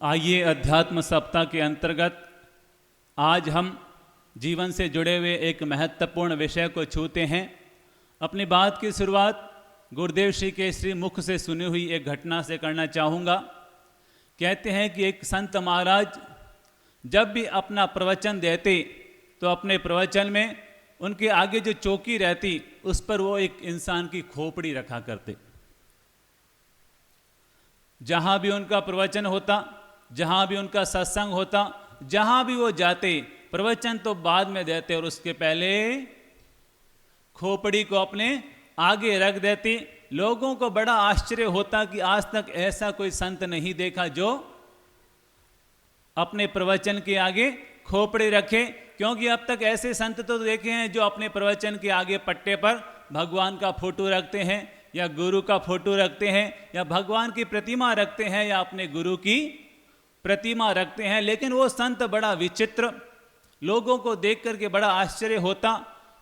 आइए अध्यात्म सप्ताह के अंतर्गत आज हम जीवन से जुड़े हुए एक महत्वपूर्ण विषय को छूते हैं। अपनी बात की शुरुआत गुरुदेव श्री के श्री मुख से सुनी हुई एक घटना से करना चाहूँगा। कहते हैं कि एक संत महाराज जब भी अपना प्रवचन देते तो अपने प्रवचन में उनके आगे जो चौकी रहती उस पर वो एक इंसान की खोपड़ी रखा करते। जहाँ भी उनका प्रवचन होता, जहाँ भी उनका सत्संग होता, जहाँ भी वो जाते, प्रवचन तो बाद में देते और उसके पहले खोपड़ी को अपने आगे रख देते। लोगों को बड़ा आश्चर्य होता कि आज तक ऐसा कोई संत नहीं देखा जो अपने प्रवचन के आगे खोपड़ी रखे, क्योंकि अब तक ऐसे संत तो देखे हैं जो अपने प्रवचन के आगे पट्टे पर भगवान का फोटो रखते हैं या गुरु का फोटो रखते हैं या भगवान की प्रतिमा रखते हैं या अपने गुरु की प्रतिमा रखते हैं। लेकिन वो संत बड़ा विचित्र, लोगों को देख करके बड़ा आश्चर्य होता।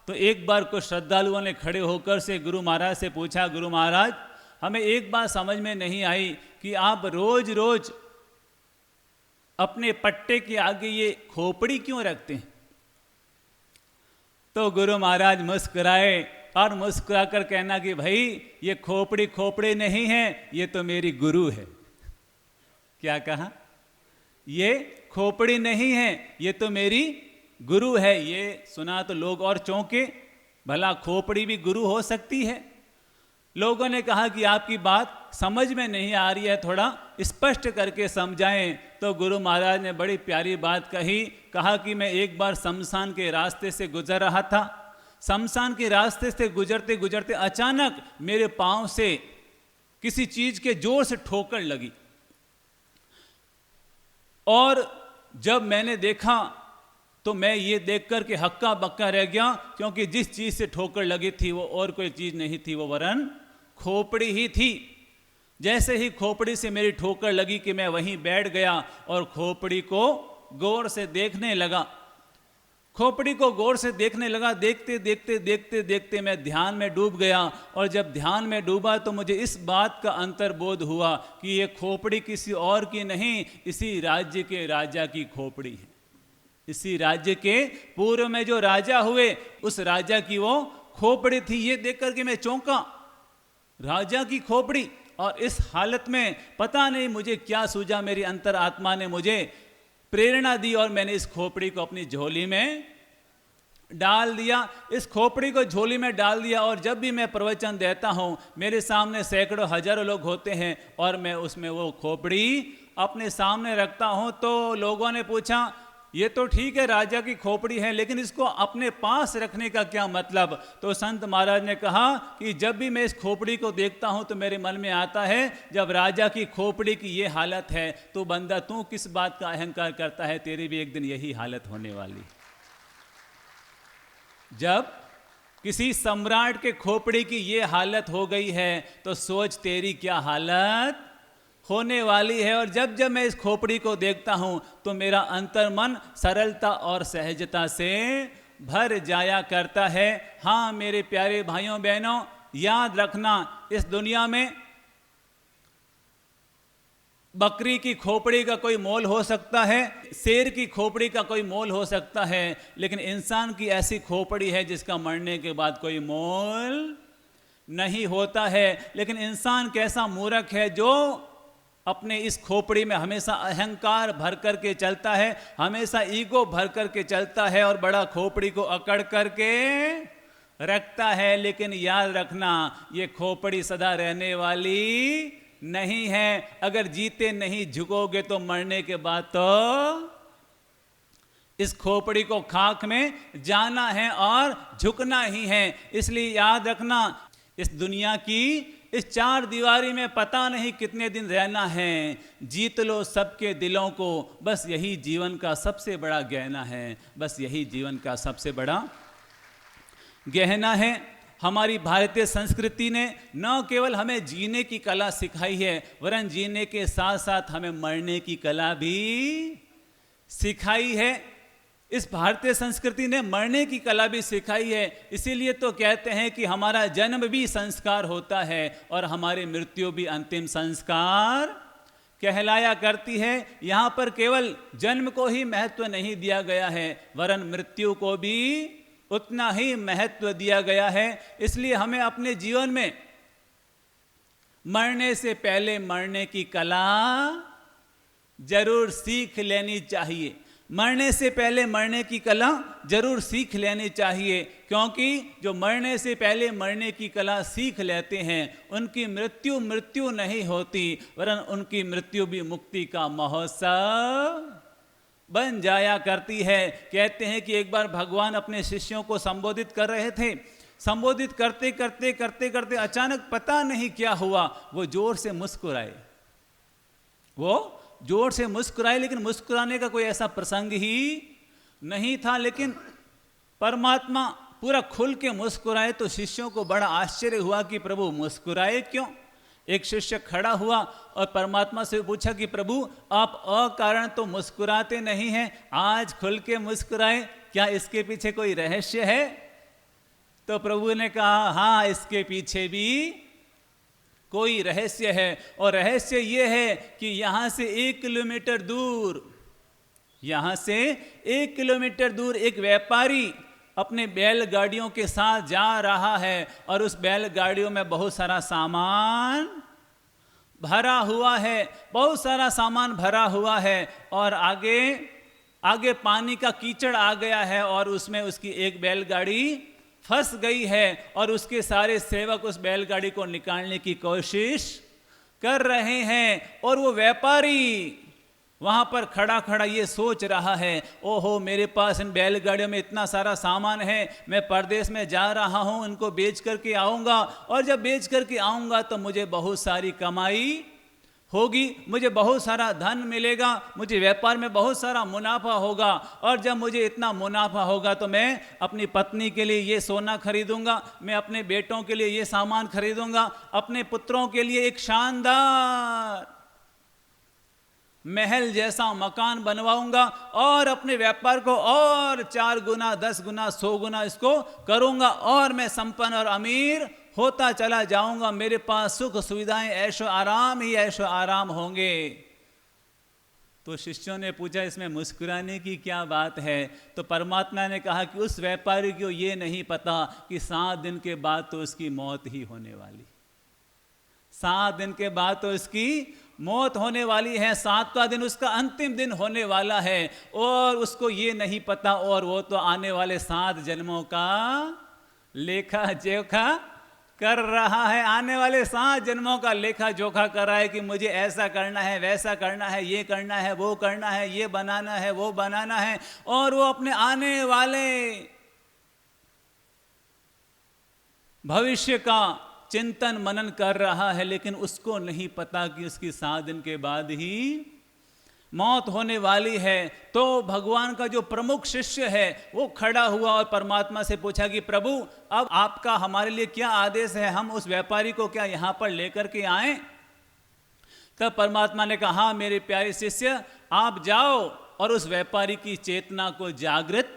तो एक बार कुछ श्रद्धालुओं ने खड़े होकर से गुरु महाराज से पूछा, गुरु महाराज हमें एक बात समझ में नहीं आई कि आप रोज रोज अपने पट्टे के आगे ये खोपड़ी क्यों रखते हैं। तो गुरु महाराज मुस्कुराए और मुस्कुरा कर कहना कि भाई ये खोपड़ी नहीं है, ये तो मेरी गुरु है। क्या कहा? ये खोपड़ी नहीं है, ये तो मेरी गुरु है। ये सुना तो लोग और चौंके, भला खोपड़ी भी गुरु हो सकती है। लोगों ने कहा कि आपकी बात समझ में नहीं आ रही है, थोड़ा स्पष्ट करके समझाएं। तो गुरु महाराज ने बड़ी प्यारी बात कहा कि मैं एक बार शमशान के रास्ते से गुजर रहा था। शमशान के रास्ते से गुजरते गुजरते अचानक मेरे पांव से किसी चीज के जोर से ठोकर लगी और जब मैंने देखा तो मैं ये देखकर के हक्का बक्का रह गया, क्योंकि जिस चीज से ठोकर लगी थी वो और कोई चीज नहीं थी, वो वरन खोपड़ी ही थी। जैसे ही खोपड़ी से मेरी ठोकर लगी कि मैं वहीं बैठ गया और खोपड़ी को गौर से देखने लगा। खोपड़ी को गौर से देखने लगा, देखते देखते देखते देखते मैं ध्यान में डूब गया। और जब ध्यान में डूबा तो मुझे इस बात का अंतर्बोध हुआ कि ये खोपड़ी किसी और की नहीं, इसी राज्य के राजा की खोपड़ी है। इसी राज्य के पूर्व में जो राजा हुए उस राजा की वो खोपड़ी थी। ये देख करके मैं चौंका, राजा की खोपड़ी। और इस हालत में पता नहीं मुझे क्या सूझा, मेरी अंतरात्मा ने मुझे प्रेरणा दी और मैंने इस खोपड़ी को अपनी झोली में डाल दिया। इस खोपड़ी को झोली में डाल दिया और जब भी मैं प्रवचन देता हूं मेरे सामने सैकड़ों हजारों लोग होते हैं और मैं उसमें वो खोपड़ी अपने सामने रखता हूं। तो लोगों ने पूछा, ये तो ठीक है राजा की खोपड़ी है, लेकिन इसको अपने पास रखने का क्या मतलब? तो संत महाराज ने कहा कि जब भी मैं इस खोपड़ी को देखता हूं तो मेरे मन में आता है, जब राजा की खोपड़ी की ये हालत है तो बंदा तू किस बात का अहंकार करता है, तेरी भी एक दिन यही हालत होने वाली। जब किसी सम्राट के खोपड़ी की ये हालत हो गई है तो सोच तेरी क्या हालत होने वाली है। और जब जब मैं इस खोपड़ी को देखता हूं तो मेरा अंतर्मन सरलता और सहजता से भर जाया करता है। हाँ मेरे प्यारे भाइयों बहनों, याद रखना इस दुनिया में बकरी की खोपड़ी का कोई मोल हो सकता है, शेर की खोपड़ी का कोई मोल हो सकता है, लेकिन इंसान की ऐसी खोपड़ी है जिसका मरने के बाद कोई मोल नहीं होता है। लेकिन इंसान कैसा मूर्ख है जो अपने इस खोपड़ी में हमेशा अहंकार भर करके चलता है, हमेशा ईगो भर करके चलता है और बड़ा खोपड़ी को अकड़ करके रखता है। लेकिन याद रखना ये खोपड़ी सदा रहने वाली नहीं है। अगर जीते नहीं झुकोगे तो मरने के बाद तो इस खोपड़ी को खाक में जाना है और झुकना ही है। इसलिए याद रखना इस दुनिया की इस चार दीवारी में पता नहीं कितने दिन रहना है। जीत लो सबके दिलों को, बस यही जीवन का सबसे बड़ा गहना है। बस यही जीवन का सबसे बड़ा गहना है। हमारी भारतीय संस्कृति ने न केवल हमें जीने की कला सिखाई है, वरन जीने के साथ साथ हमें मरने की कला भी सिखाई है। इस भारतीय संस्कृति ने मरने की कला भी सिखाई है। इसीलिए तो कहते हैं कि हमारा जन्म भी संस्कार होता है और हमारी मृत्यु भी अंतिम संस्कार कहलाया करती है। यहाँ पर केवल जन्म को ही महत्व नहीं दिया गया है, वरन मृत्यु को भी उतना ही महत्व दिया गया है। इसलिए हमें अपने जीवन में मरने से पहले मरने की कला जरूर सीख लेनी चाहिए। मरने से पहले मरने की कला जरूर सीख लेनी चाहिए, क्योंकि जो मरने से पहले मरने की कला सीख लेते हैं उनकी मृत्यु नहीं होती, वरन उनकी मृत्यु भी मुक्ति का महोत्सव बन जाया करती है। कहते हैं कि एक बार भगवान अपने शिष्यों को संबोधित कर रहे थे। संबोधित करते करते अचानक पता नहीं क्या हुआ, वो जोर से मुस्कुराए, लेकिन मुस्कुराने का कोई ऐसा प्रसंग ही नहीं था। लेकिन परमात्मा पूरा खुल के मुस्कुराए तो शिष्यों को बड़ा आश्चर्य हुआ कि प्रभु मुस्कुराए क्यों। एक शिष्य खड़ा हुआ और परमात्मा से पूछा कि प्रभु आप अकारण तो मुस्कुराते नहीं हैं, आज खुल के मुस्कुराए, क्या इसके पीछे कोई रहस्य है? तो प्रभु ने कहा हाँ, इसके पीछे भी कोई रहस्य है, और रहस्य ये है कि यहाँ से 1 किलोमीटर दूर एक व्यापारी अपने बैलगाड़ियों के साथ जा रहा है, और उस बैलगाड़ियों में बहुत सारा सामान भरा हुआ है, और आगे पानी का कीचड़ आ गया है, और उसमें उसकी एक बैलगाड़ी फंस गई है, और उसके सारे सेवक उस बैलगाड़ी को निकालने की कोशिश कर रहे हैं। और वो व्यापारी वहां पर खड़ा ये सोच रहा है, ओहो मेरे पास इन बैलगाड़ियों में इतना सारा सामान है, मैं परदेश में जा रहा हूं, इनको बेच करके आऊंगा, और जब बेच करके आऊंगा तो मुझे बहुत सारी कमाई होगी, मुझे बहुत सारा धन मिलेगा, मुझे व्यापार में बहुत सारा मुनाफा होगा, और जब मुझे इतना मुनाफा होगा तो मैं अपनी पत्नी के लिए ये सोना खरीदूंगा, मैं अपने बेटों के लिए ये सामान खरीदूंगा, अपने पुत्रों के लिए एक शानदार महल जैसा मकान बनवाऊंगा, और अपने व्यापार को और 4 गुना 10 गुना 100 गुना इसको करूंगा, और मैं संपन्न और अमीर होता चला जाऊंगा। मेरे पास सुख सुविधाएं ऐशो आराम होंगे। तो शिष्यों ने पूछा इसमें मुस्कुराने की क्या बात है? तो परमात्मा ने कहा कि उस व्यापारी को ये नहीं पता कि 7 दिन के बाद तो उसकी मौत ही होने वाली, 7 दिन के बाद तो इसकी मौत होने वाली है, 7वां दिन उसका अंतिम दिन होने वाला है, और उसको ये नहीं पता, और वो तो आने वाले 7 जन्मों का लेखा जोखा कर रहा है, आने वाले 7 जन्मों का लेखा जोखा कर रहा है कि मुझे ऐसा करना है, वैसा करना है, ये करना है, वो करना है, ये बनाना है, वो बनाना है, और वो अपने आने वाले भविष्य का चिंतन मनन कर रहा है। लेकिन उसको नहीं पता कि उसकी 7 दिन के बाद ही मौत होने वाली है। तो भगवान का जो प्रमुख शिष्य है वो खड़ा हुआ और परमात्मा से पूछा कि प्रभु अब आपका हमारे लिए क्या आदेश है, हम उस व्यापारी को क्या यहाँ पर लेकर के आए? तब परमात्मा ने कहा हाँ मेरे प्यारे शिष्य, आप जाओ और उस व्यापारी की चेतना को जागृत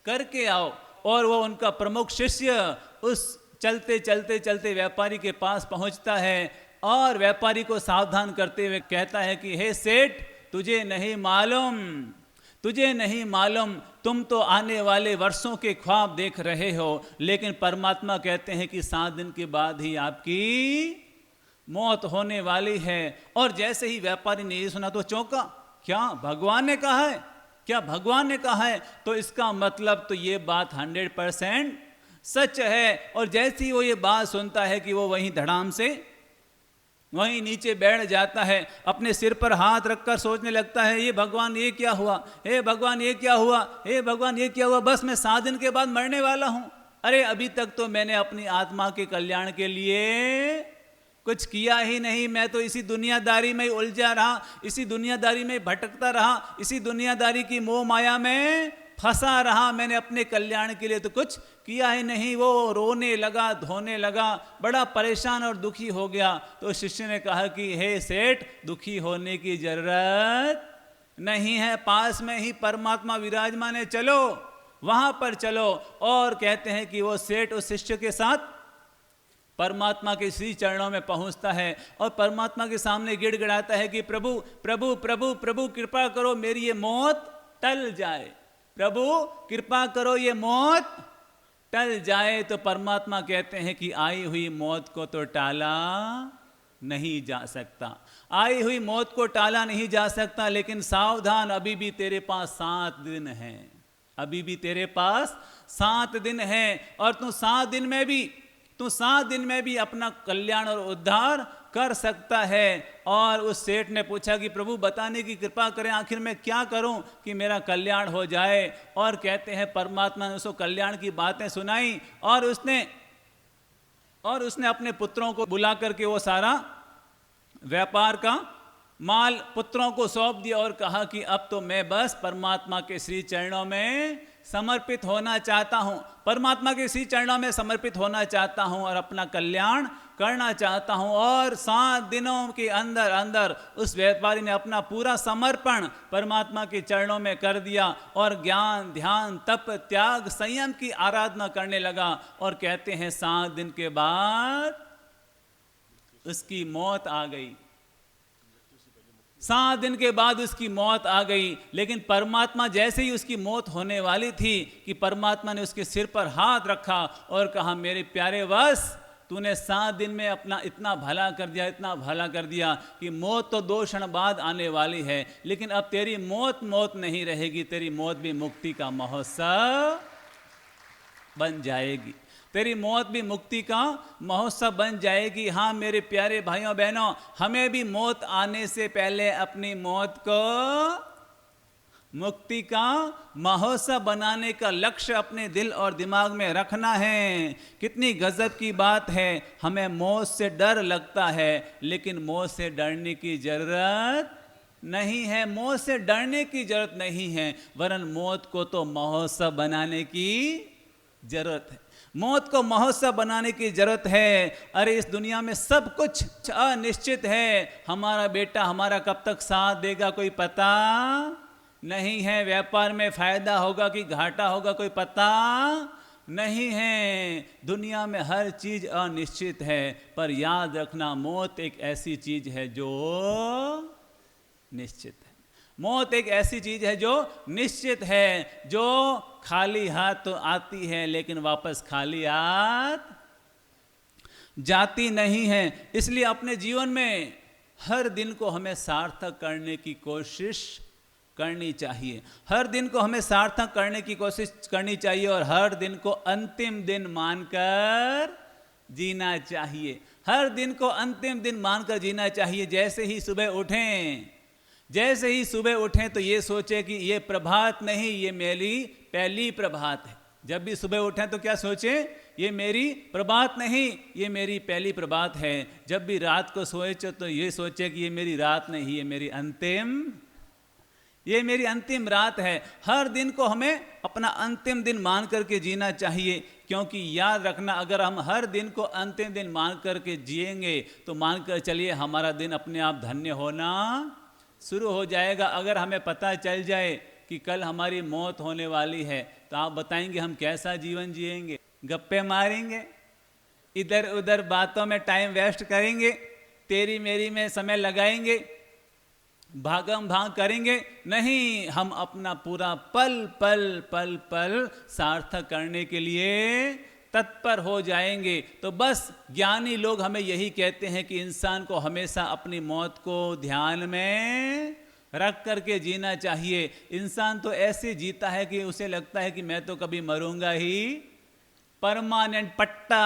करके आओ। और वो उनका प्रमुख शिष्य उस चलते व्यापारी के पास पहुंचता है और व्यापारी को सावधान करते हुए कहता है कि हे सेठ, तुझे नहीं मालूम, तुम तो आने वाले वर्षों के ख्वाब देख रहे हो, लेकिन परमात्मा कहते हैं कि 7 दिन के बाद ही आपकी मौत होने वाली है। और जैसे ही व्यापारी ने ये सुना तो चौंका, क्या भगवान ने कहा है? क्या भगवान ने कहा है? तो इसका मतलब तो ये बात 100% सच है। और जैसे ही वो ये बात सुनता है कि वो वहीं धड़ाम से वहीं नीचे बैठ जाता है, अपने सिर पर हाथ रखकर सोचने लगता है ये भगवान ये क्या हुआ, हे भगवान ये क्या हुआ, हे भगवान ये क्या हुआ, बस मैं 7 दिन के बाद मरने वाला हूं। अरे अभी तक तो मैंने अपनी आत्मा के कल्याण के लिए कुछ किया ही नहीं, मैं तो इसी दुनियादारी में उलझा रहा, इसी दुनियादारी में भटकता रहा, इसी दुनियादारी की मोह माया में फंसा रहा, मैंने अपने कल्याण के लिए तो कुछ किया ही नहीं। वो रोने लगा, धोने लगा, बड़ा परेशान और दुखी हो गया। तो शिष्य ने कहा कि हे सेठ, दुखी होने की जरूरत नहीं है, पास में ही परमात्मा विराजमान है, चलो वहां पर चलो। और कहते हैं कि वो सेठ उस शिष्य के साथ परमात्मा के श्री चरणों में पहुंचता है और परमात्मा के सामने गिड़गिड़ाता है कि प्रभु प्रभु प्रभु प्रभु कृपा करो मेरी ये मौत टल जाए, प्रभु कृपा करो ये मौत टल जाए। तो परमात्मा कहते हैं कि आई हुई मौत को तो टाला नहीं जा सकता, आई हुई मौत को टाला नहीं जा सकता, लेकिन सावधान, अभी भी तेरे पास 7 दिन हैं, अभी भी तेरे पास 7 दिन हैं और तू 7 दिन में भी अपना कल्याण और उद्धार कर सकता है। और उस सेठ ने पूछा कि प्रभु बताने की कृपा करें, आखिर मैं क्या करूं कि मेरा कल्याण हो जाए। और कहते हैं परमात्मा ने उसको कल्याण की बातें सुनाई और उसने अपने पुत्रों को बुला करके वो सारा व्यापार का माल पुत्रों को सौंप दिया और कहा कि अब तो मैं बस परमात्मा के श्री चरणों में समर्पित होना चाहता हूं, परमात्मा के श्री चरणों में समर्पित होना चाहता हूं और अपना कल्याण करना चाहता हूं। और 7 दिनों के अंदर अंदर उस व्यापारी ने अपना पूरा समर्पण परमात्मा के चरणों में कर दिया और ज्ञान ध्यान तप त्याग संयम की आराधना करने लगा। और कहते हैं 7 दिन के बाद उसकी मौत आ गई, 7 दिन के बाद उसकी मौत आ गई। लेकिन परमात्मा जैसे ही उसकी मौत होने वाली थी कि परमात्मा ने उसके सिर पर हाथ रखा और कहा मेरे प्यारे वत्स, तूने 7 दिन में अपना इतना भला कर दिया, इतना भला कर दिया कि मौत तो 2 क्षण बाद आने वाली है, लेकिन अब तेरी मौत नहीं रहेगी, तेरी मौत भी मुक्ति का महोत्सव बन जाएगी, तेरी मौत भी मुक्ति का महोत्सव बन जाएगी। हाँ मेरे प्यारे भाइयों बहनों, हमें भी मौत आने से पहले अपनी मौत को मुक्ति का महोत्सव बनाने का लक्ष्य अपने दिल और दिमाग में रखना है। कितनी गजब की बात है, हमें मौत से डर लगता है लेकिन मौत से डरने की जरूरत नहीं है, मौत से डरने की जरूरत नहीं है, वरन मौत को तो महोत्सव बनाने की जरूरत है, मौत को महोत्सव बनाने की जरूरत है। अरे इस दुनिया में सब कुछ अनिश्चित है, हमारा बेटा हमारा कब तक साथ देगा कोई पता नहीं है, व्यापार में फायदा होगा कि घाटा होगा कोई पता नहीं है, दुनिया में हर चीज अनिश्चित है। पर याद रखना मौत एक ऐसी चीज है जो निश्चित है, मौत एक ऐसी चीज है जो निश्चित है, जो खाली हाथ तो आती है लेकिन वापस खाली हाथ जाती नहीं है। इसलिए अपने जीवन में हर दिन को हमें सार्थक करने की कोशिश करनी चाहिए, हर दिन को हमें सार्थक करने की कोशिश करनी चाहिए और हर दिन को अंतिम दिन मानकर जीना चाहिए, हर दिन को अंतिम दिन मानकर जीना चाहिए। जैसे ही सुबह उठें तो ये सोचे कि ये प्रभात नहीं, ये मेरी पहली प्रभात है। जब भी सुबह उठें तो क्या सोचें, ये मेरी प्रभात नहीं, ये मेरी पहली प्रभात है। जब भी रात को सोए तो ये सोचे कि ये मेरी रात नहीं, ये मेरी अंतिम रात है। हर दिन को हमें अपना अंतिम दिन मान करके जीना चाहिए, क्योंकि याद रखना अगर हम हर दिन को अंतिम दिन मान करके जिएंगे तो मानकर चलिए हमारा दिन अपने आप धन्य होना शुरू हो जाएगा। अगर हमें पता चल जाए कि कल हमारी मौत होने वाली है तो आप बताएंगे हम कैसा जीवन जिएंगे, गप्पे मारेंगे, इधर उधर बातों में टाइम वेस्ट करेंगे, तेरी मेरी में समय लगाएंगे, भागम भाग करेंगे? नहीं, हम अपना पूरा पल पल पल पल सार्थक करने के लिए तत्पर हो जाएंगे। तो बस ज्ञानी लोग हमें यही कहते हैं कि इंसान को हमेशा अपनी मौत को ध्यान में रख करके जीना चाहिए। इंसान तो ऐसे जीता है कि उसे लगता है कि मैं तो कभी मरूंगा ही, परमानेंट पट्टा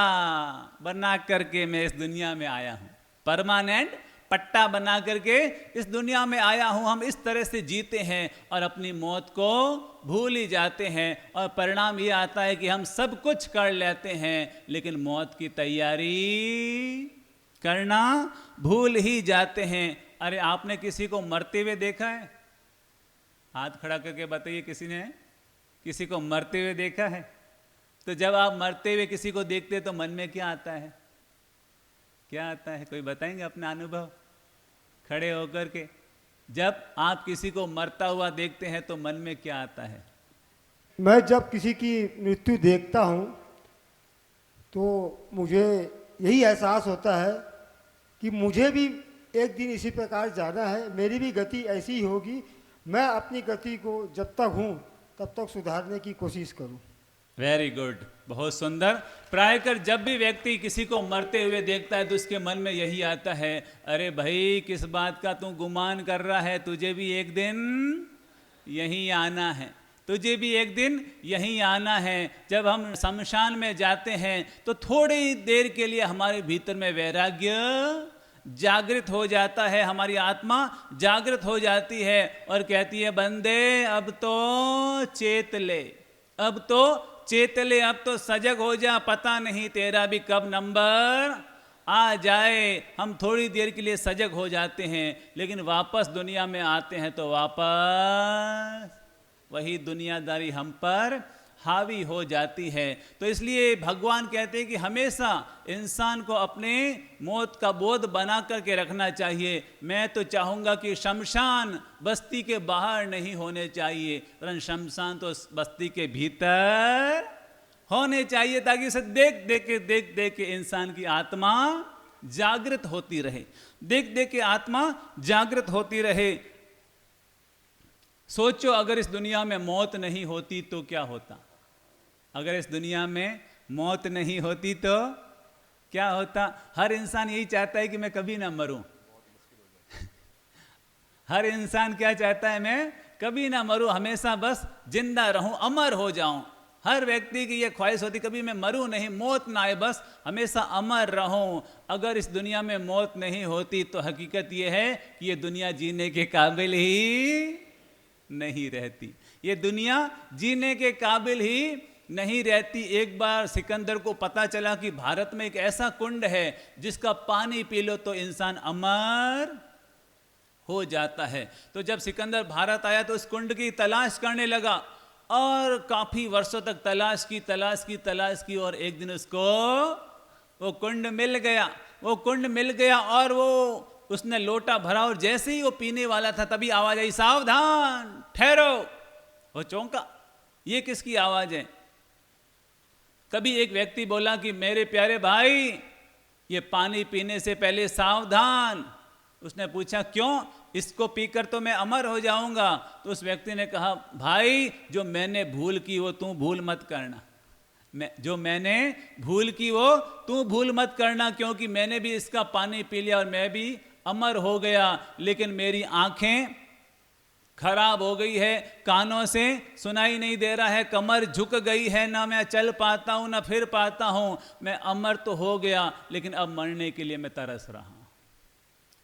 बना करके मैं इस दुनिया में आया हूं, परमानेंट पट्टा बना करके इस दुनिया में आया हूं। हम इस तरह से जीते हैं और अपनी मौत को भूल ही जाते हैं और परिणाम ये आता है कि हम सब कुछ कर लेते हैं लेकिन मौत की तैयारी करना भूल ही जाते हैं। अरे आपने किसी को मरते हुए देखा है? हाथ खड़ा करके बताइए, किसी ने किसी को मरते हुए देखा है? तो जब आप मरते हुए किसी को देखते हैं तो मन में क्या आता है, क्या आता है? कोई बताएंगे अपना अनुभव खड़े होकर के? जब आप किसी को मरता हुआ देखते हैं तो मन में क्या आता है? मैं जब किसी की मृत्यु देखता हूँ तो मुझे यही एहसास होता है कि मुझे भी एक दिन इसी प्रकार जाना है, मेरी भी गति ऐसी ही होगी। मैं अपनी गति को जब तक हूँ तब तक सुधारने की कोशिश करूँ। वेरी गुड, बहुत सुंदर। प्रायकर जब भी व्यक्ति किसी को मरते हुए देखता है तो उसके मन में यही आता है, अरे भाई किस बात का तू गुमान कर रहा है, तुझे भी एक दिन यहीं आना है, तुझे भी एक दिन यहीं आना है। जब हम शमशान में जाते हैं तो थोड़ी देर के लिए हमारे भीतर में वैराग्य जागृत हो जाता है, हमारी आत्मा जागृत हो जाती है और कहती है, बंदे अब तो चेत ले, अब तो चेत ले, अब तो सजग हो जा, पता नहीं तेरा भी कब नंबर आ जाए। हम थोड़ी देर के लिए सजग हो जाते हैं, लेकिन वापस दुनिया में आते हैं तो वापस वही दुनियादारी हम पर हावी हो जाती है। तो इसलिए भगवान कहते हैं कि हमेशा इंसान को अपने मौत का बोध बना करके रखना चाहिए। मैं तो चाहूँगा कि शमशान बस्ती के बाहर नहीं होने चाहिए, वरन शमशान तो बस्ती के भीतर होने चाहिए, ताकि इसे देख देख के इंसान की आत्मा जागृत होती रहे, देख देख के आत्मा जागृत होती रहे। सोचो अगर इस दुनिया में मौत नहीं होती तो क्या होता? अगर इस दुनिया में मौत नहीं होती तो क्या होता? हर इंसान यही चाहता है कि मैं कभी ना मरूं। हर इंसान क्या चाहता है? मैं कभी ना मरूं, हमेशा बस जिंदा रहूं, अमर हो जाऊं। हर व्यक्ति की यह ख्वाहिश होती, कभी मैं मरूं नहीं, मौत ना आए, बस हमेशा अमर रहूं। अगर इस दुनिया में मौत नहीं होती तो हकीकत यह है कि ये दुनिया जीने के काबिल ही नहीं रहती, ये दुनिया जीने के काबिल ही नहीं रहती। एक बार सिकंदर को पता चला कि भारत में एक ऐसा कुंड है जिसका पानी पी लो तो इंसान अमर हो जाता है। तो जब सिकंदर भारत आया तो उस कुंड की तलाश करने लगा और काफी वर्षों तक तलाश की और एक दिन उसको वो कुंड मिल गया। वो कुंड मिल गया और वो उसने लोटा भरा और जैसे ही वो पीने वाला था तभी आवाज आई, सावधान, ठहरो। वो चौंका, ये किसकी आवाज है? तभी एक व्यक्ति बोला कि मेरे प्यारे भाई, ये पानी पीने से पहले सावधान। उसने पूछा क्यों? इसको पीकर तो मैं अमर हो जाऊंगा। तो उस व्यक्ति ने कहा, भाई जो मैंने भूल की वो तू भूल मत करना, जो मैंने भूल की वो तू भूल मत करना, क्योंकि मैंने भी इसका पानी पी लिया और मैं भी अमर हो गया, लेकिन मेरी आंखें खराब हो गई है, कानों से सुनाई नहीं दे रहा है, कमर झुक गई है, ना मैं चल पाता हूं ना फिर पाता हूं। मैं अमर तो हो गया लेकिन अब मरने के लिए मैं तरस रहा हूं।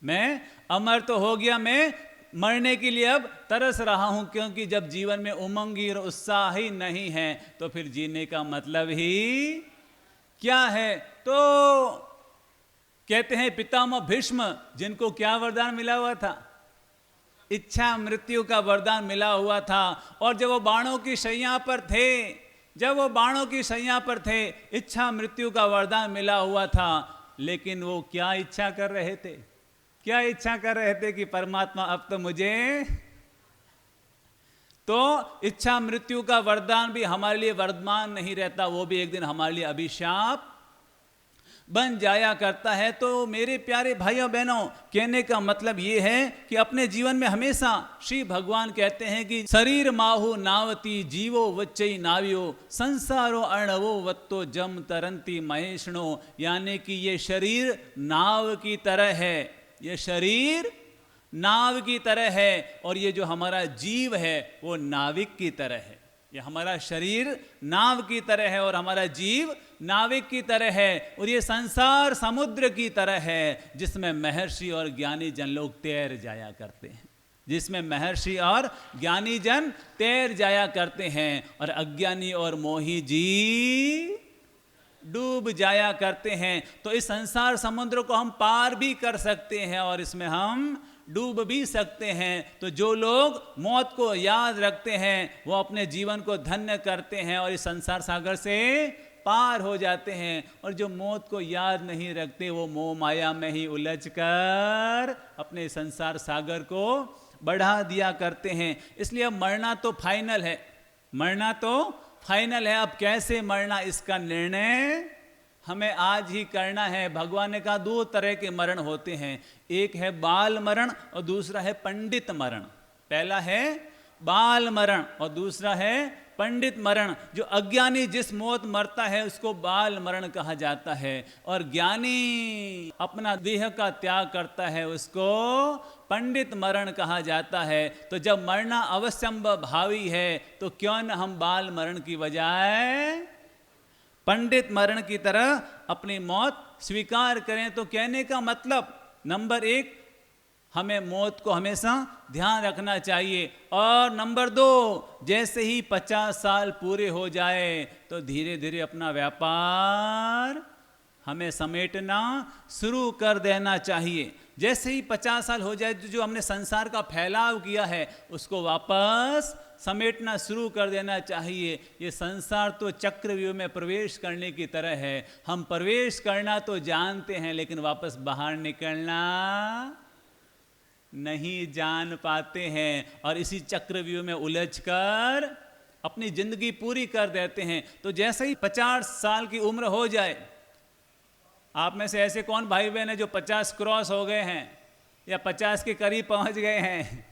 मैं अमर तो हो गया, मैं मरने के लिए अब तरस रहा हूं, क्योंकि जब जीवन में उमंग और उत्साह ही नहीं है तो फिर जीने का मतलब ही क्या है? तो कहते हैं पितामह भीष्म, जिनको क्या वरदान मिला हुआ था? इच्छा मृत्यु का वरदान मिला हुआ था। और जब वो बाणों की शैया पर थे, इच्छा मृत्यु का वरदान मिला हुआ था, लेकिन वो क्या इच्छा कर रहे थे? क्या इच्छा कर रहे थे कि परमात्मा अब तो मुझे, तो इच्छा मृत्यु का वरदान भी हमारे लिए वर्तमान नहीं रहता, वो भी एक दिन हमारे लिए अभिशाप बन जाया करता है। तो मेरे प्यारे भाइयों बहनों, कहने का मतलब ये है कि अपने जीवन में हमेशा श्री भगवान कहते हैं कि शरीर माहु नावती जीवो वच्चई नावियो संसारो अर्णवो वत्तो जम तरंती महेशणो। यानी कि ये शरीर नाव की तरह है, ये शरीर नाव की तरह है और ये जो हमारा जीव है वो नाविक की तरह है। ये हमारा शरीर नाव की तरह है और हमारा जीव नाविक की तरह है। और ये संसार समुद्र की तरह है जिसमें महर्षि और ज्ञानी जन लोग तैर जाया करते हैं, जिसमें महर्षि और ज्ञानी जन तैर जाया करते हैं और अज्ञानी और मोही जी डूब जाया करते हैं। तो इस संसार समुद्र को हम पार भी कर सकते हैं और इसमें हम डूब भी सकते हैं। तो जो लोग मौत को याद रखते हैं वो अपने जीवन को धन्य करते हैं और इस संसार सागर से पार हो जाते हैं। और जो मौत को याद नहीं रखते वो मोह माया में ही उलझकर अपने संसार सागर को बढ़ा दिया करते हैं। इसलिए अब मरना तो फाइनल है, मरना तो फाइनल है। अब कैसे मरना इसका निर्णय हमें आज ही करना है। भगवान ने कहा 2 तरह के मरण होते हैं, एक है बाल मरण और दूसरा है पंडित मरण। पहला है बाल मरण और दूसरा है पंडित मरण। जो अज्ञानी जिस मौत मरता है उसको बाल मरण कहा जाता है, और ज्ञानी अपना देह का त्याग करता है उसको पंडित मरण कहा जाता है। तो जब मरना अवश्यंभ भावी है तो क्यों न हम बाल मरण की बजाय पंडित मरण की तरह अपनी मौत स्वीकार करें। तो कहने का मतलब नंबर 1, हमें मौत को हमेशा ध्यान रखना चाहिए, और नंबर 2, जैसे ही 50 साल पूरे हो जाए तो धीरे धीरे अपना व्यापार हमें समेटना शुरू कर देना चाहिए। जैसे ही 50 साल हो जाए जो हमने संसार का फैलाव किया है उसको वापस समेटना शुरू कर देना चाहिए। ये संसार तो चक्रव्यूह में प्रवेश करने की तरह है, हम प्रवेश करना तो जानते हैं लेकिन वापस बाहर निकलना नहीं जान पाते हैं, और इसी चक्रव्यूह में उलझकर अपनी जिंदगी पूरी कर देते हैं। तो जैसे ही 50 साल की उम्र हो जाए, आप में से ऐसे कौन भाई बहन है जो 50 क्रॉस हो गए हैं या 50 के करीब पहुंच गए हैं?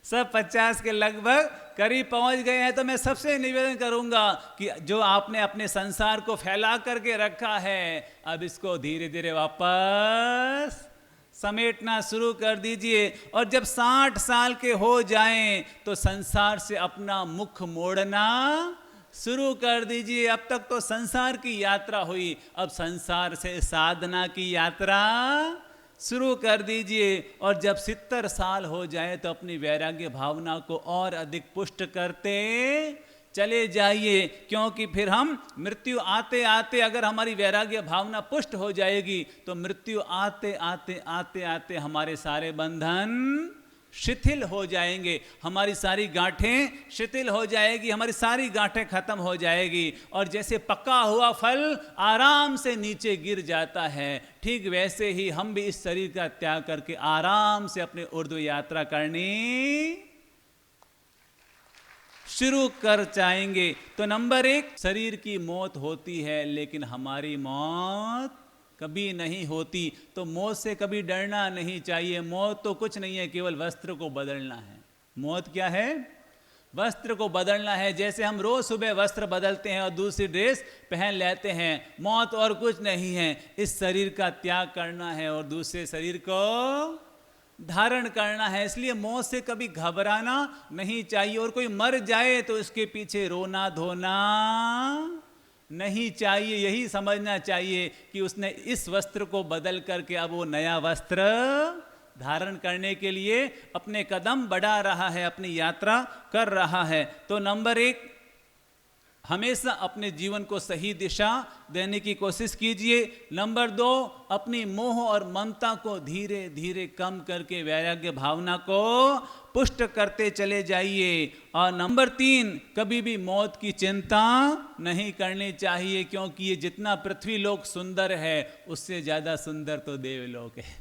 सब 50 के लगभग करीब पहुंच गए हैं। तो मैं सबसे निवेदन करूंगा कि जो आपने अपने संसार को फैला करके रखा है, अब इसको धीरे धीरे वापस समेटना शुरू कर दीजिए। और जब 60 साल के हो जाएं तो संसार से अपना मुख मोड़ना शुरू कर दीजिए। अब तक तो संसार की यात्रा हुई, अब संसार से साधना की यात्रा शुरू कर दीजिए। और जब 70 साल हो जाए तो अपनी वैराग्य भावना को और अधिक पुष्ट करते चले जाइए, क्योंकि फिर हम मृत्यु आते आते अगर हमारी वैराग्य भावना पुष्ट हो जाएगी तो मृत्यु आते आते आते आते हमारे सारे बंधन शिथिल हो जाएंगे, हमारी सारी गांठें शिथिल हो जाएगी, हमारी सारी गांठें खत्म हो जाएगी। और जैसे पका हुआ फल आराम से नीचे गिर जाता है, ठीक वैसे ही हम भी इस शरीर का त्याग करके आराम से अपनी ऊर्ध्व यात्रा करनी शुरू कर जाएंगे। तो नंबर 1, शरीर की मौत होती है लेकिन हमारी मौत कभी नहीं होती। तो मौत से कभी डरना नहीं चाहिए। मौत तो कुछ नहीं है, केवल वस्त्र को बदलना है। मौत क्या है? वस्त्र को बदलना है। जैसे हम रोज सुबह वस्त्र बदलते हैं और दूसरी ड्रेस पहन लेते हैं, मौत और कुछ नहीं है। इस शरीर का त्याग करना है और दूसरे शरीर को धारण करना है। इसलिए मौत से कभी घबराना नहीं चाहिए, और कोई मर जाए तो उसके पीछे रोना धोना नहीं चाहिए। यही समझना चाहिए कि उसने इस वस्त्र को बदल करके अब वो नया वस्त्र धारण करने के लिए अपने कदम बढ़ा रहा है, अपनी यात्रा कर रहा है। तो नंबर 1, हमेशा अपने जीवन को सही दिशा देने की कोशिश कीजिए। नंबर 2, अपनी मोह और ममता को धीरे धीरे कम करके वैराग्य भावना को पुष्ट करते चले जाइए। और नंबर 3, कभी भी मौत की चिंता नहीं करनी चाहिए, क्योंकि ये जितना पृथ्वी लोक सुंदर है उससे ज़्यादा सुंदर तो देवलोक है।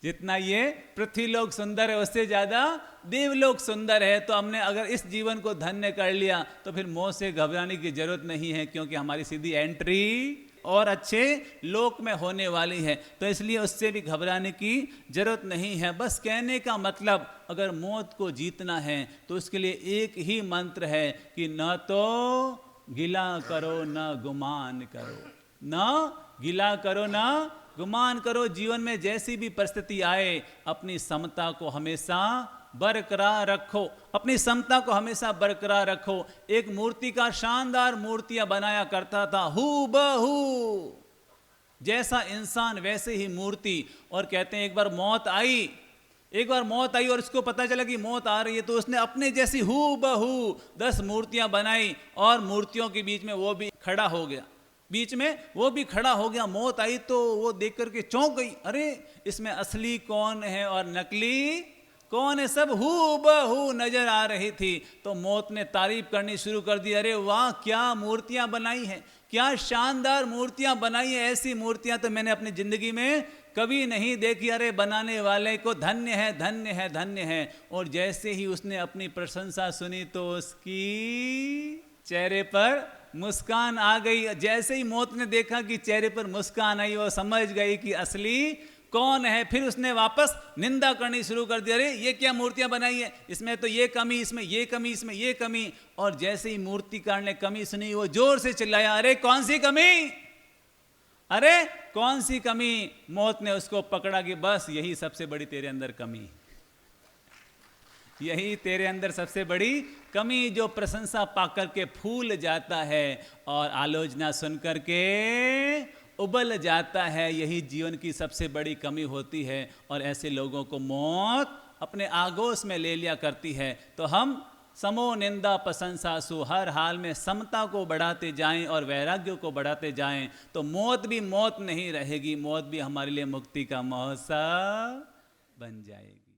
जितना ये पृथ्वी लोक सुंदर है उससे ज़्यादा देवलोक सुंदर है। तो हमने अगर इस जीवन को धन्य कर लिया तो फिर मौत से घबराने की जरूरत नहीं है, क्योंकि हमारी सीधी एंट्री और अच्छे लोक में होने वाली है। तो इसलिए उससे भी घबराने की जरूरत नहीं है। बस कहने का मतलब, अगर मौत को जीतना है तो उसके लिए एक ही मंत्र है कि न तो गिला करो न गुमान करो, न गिला करो न गुमान करो। जीवन में जैसी भी परिस्थिति आए अपनी समता को हमेशा बरकरार रखो, अपनी समता को हमेशा बरकरार रखो। एक मूर्तिकार शानदार मूर्तियां बनाया करता था, हूबहू जैसा इंसान वैसे ही मूर्ति। और कहते हैं एक बार मौत आई और इसको पता चला कि मौत आ रही है, तो उसने अपने जैसी हूबहू 10 मूर्तियां बनाई और मूर्तियों के बीच में वो भी खड़ा हो गया। मौत आई तो वो देख करके चौंक गई, अरे इसमें असली कौन है और नकली कौन है? सब हूबहू नजर आ रही थी। तो मौत ने तारीफ करनी शुरू कर दी, अरे वाह क्या मूर्तियां बनाई हैं, क्या शानदार मूर्तियां बनाई हैं, ऐसी मूर्तियां तो मैंने अपनी जिंदगी में कभी नहीं देखी। अरे बनाने वाले को धन्य है, धन्य है, धन्य है। और जैसे ही उसने अपनी प्रशंसा सुनी तो उसकी चेहरे पर मुस्कान आ गई। जैसे ही मौत ने देखा कि चेहरे पर मुस्कान आई, वो समझ गई कि असली कौन है। फिर उसने वापस निंदा करनी शुरू कर दी, अरे ये क्या मूर्तियां बनाई है, इसमें तो ये कमी, इसमें ये कमी, इसमें ये कमी। और जैसे ही मूर्तिकार ने कमी सुनी, वो जोर से चिल्लाया, अरे कौन सी कमी, अरे कौन सी कमी। मौत ने उसको पकड़ा कि बस यही सबसे बड़ी तेरे अंदर कमी, यही तेरे अंदर सबसे बड़ी कमी, जो प्रशंसा पाकर के फूल जाता है और आलोचना सुन करके उबल जाता है। यही जीवन की सबसे बड़ी कमी होती है और ऐसे लोगों को मौत अपने आगोश में ले लिया करती है। तो हम समो निंदा प्रशंसा सु, हर हाल में समता को बढ़ाते जाएं और वैराग्य को बढ़ाते जाएं, तो मौत भी मौत नहीं रहेगी, मौत भी हमारे लिए मुक्ति का महोत्सव बन जाएगी।